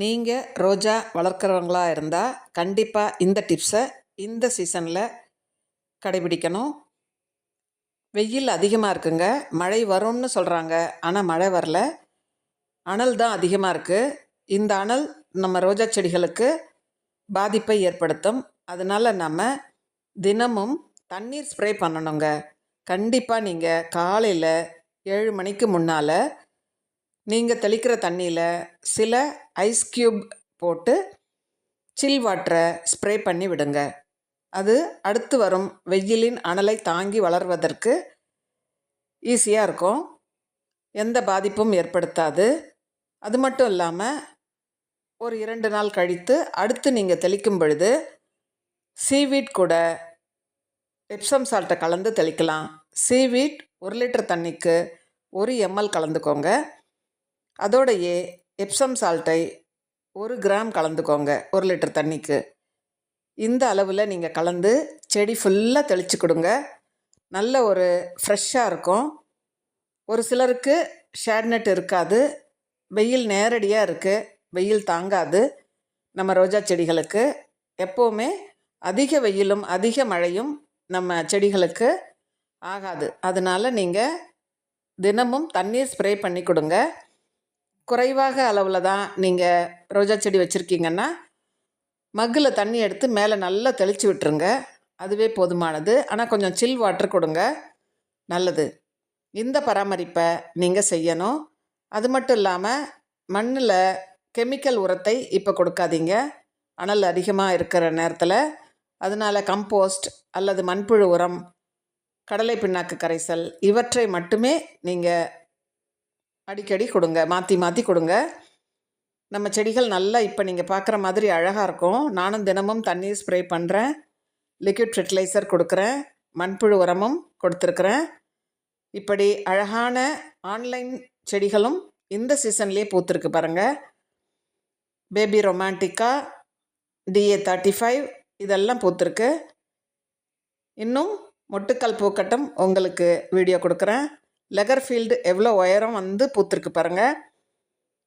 நீங்கள் ரோஜா வளர்க்குறவங்களா இருந்தால் கண்டிப்பாக இந்த டிப்ஸை இந்த சீசனில் கடைபிடிக்கணும். வெயில் அதிகமாக இருக்குங்க. மழை வரும்னு சொல்கிறாங்க, ஆனால் மழை வரல. அனல் தான் அதிகமாக இருக்குது. இந்த அனல் நம்ம ரோஜா செடிகளுக்கு பாதிப்பை ஏற்படுத்தும். அதனால் நம்ம தினமும் தண்ணீர் ஸ்ப்ரே பண்ணணுங்க. கண்டிப்பாக நீங்கள் காலையில் 7 மணிக்கு முன்னால் நீங்கள் தெளிக்கிற தண்ணியில் சில ஐஸ் க்யூப் போட்டு சில் வாட்டரை ஸ்ப்ரே பண்ணி விடுங்க. அது அடுத்து வரும் வெயிலின் அனலை தாங்கி வளர்வதற்கு ஈஸியாக இருக்கும். எந்த பாதிப்பும் ஏற்படுத்தாது. அது மட்டும் இல்லாமல் ஒரு 2 நாள் கழித்து அடுத்து நீங்கள் தெளிக்கும் பொழுது சீவீட் கூட எப்சம் சால்ட்டை கலந்து தெளிக்கலாம். சீவீட் 1 லிட்டர் தண்ணிக்கு 1 ml கலந்துக்கோங்க. அதோடையே எப்சம் சால்ட்டை 1 கிராம் கலந்துக்கோங்க 1 லிட்டர் தண்ணிக்கு. இந்த அளவில் நீங்கள் கலந்து செடி ஃபுல்லாக தெளித்து கொடுங்க. நல்ல ஒரு ஃப்ரெஷ்ஷாக இருக்கும். ஒரு சிலருக்கு ஷேட்நெட் இருக்காது, வெயில் நேரடியாக இருக்குது, வெயில் தாங்காது. நம்ம ரோஜா செடிகளுக்கு எப்போவுமே அதிக வெயிலும் அதிக மழையும் நம்ம செடிகளுக்கு ஆகாது. அதனால் நீங்கள் தினமும் தண்ணீர் ஸ்ப்ரே பண்ணி கொடுங்க. குறைவாக அளவில் தான் நீங்கள் ரோஜா செடி வச்சுருக்கீங்கன்னா மக்கில் தண்ணி எடுத்து மேலே நல்லா தெளித்து விட்டுருங்க. அதுவே போதுமானது. ஆனால் கொஞ்சம் சில் வாட்டர் கொடுங்க, நல்லது. இந்த பராமரிப்பை நீங்கள் செய்யணும். அது மட்டும் இல்லாமல் மண்ணில் கெமிக்கல் உரத்தை இப்போ கொடுக்காதீங்க, அனல் அதிகமாக இருக்கிற நேரத்தில். அதனால் கம்போஸ்ட் அல்லது மண்புழு உரம், கடலை பிண்ணாக்கு கரைசல் இவற்றை மட்டுமே நீங்கள் அடிக்கடி கொடுங்க, மாற்றி மாற்றி கொடுங்க. நம்ம செடிகள் நல்லா இப்போ நீங்கள் பார்க்குற மாதிரி அழகாக இருக்கும். நானும் தினமும் தண்ணீர் ஸ்ப்ரே பண்ணுறேன், லிக்விட் ஃபெர்டிலைசர் கொடுக்குறேன், மண்புழு உரமும் கொடுத்துருக்குறேன். இப்படி அழகான ஆன்லைன் செடிகளும் இந்த சீசன்லேயே பூத்துருக்கு பாருங்கள். பேபி ரொமான்டிக்கா, DA35 இதெல்லாம் பூத்துருக்கு. இன்னும் மொட்டுக்கள் பூக்கட்டும் உங்களுக்கு வீடியோ கொடுக்குறேன். லெகர்ஃபீல்டு எவ்வளோ உயரம் வந்து பூத்துருக்கு பாருங்கள்.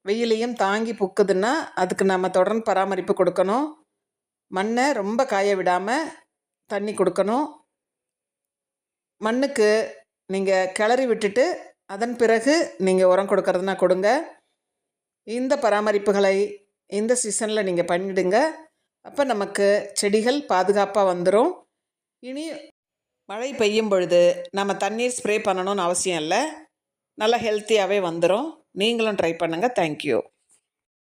வெயிலையும் தாங்கி பூக்குதுன்னா அதுக்கு நம்ம தொடர்ந்து பராமரிப்பு கொடுக்கணும். மண்ணை ரொம்ப காய விடாமல் தண்ணி கொடுக்கணும். மண்ணுக்கு நீங்கள் கிளறி விட்டுட்டு அதன் பிறகு நீங்கள் உரம் கொடுக்கறதுனா கொடுங்க. இந்த பராமரிப்புகளை இந்த சீசனில் நீங்கள் பண்ணிடுங்க. அப்போ நமக்கு செடிகள் பாதுகாப்பாக வந்துடும். இனி மழை பெய்யும் பொழுது நம்ம தண்ணீர் ஸ்ப்ரே பண்ணணும்னு அவசியம் இல்லை, நல்லா ஹெல்த்தியாகவே வந்துடும். நீங்களும் ட்ரை பண்ணுங்கள். தேங்க்யூ.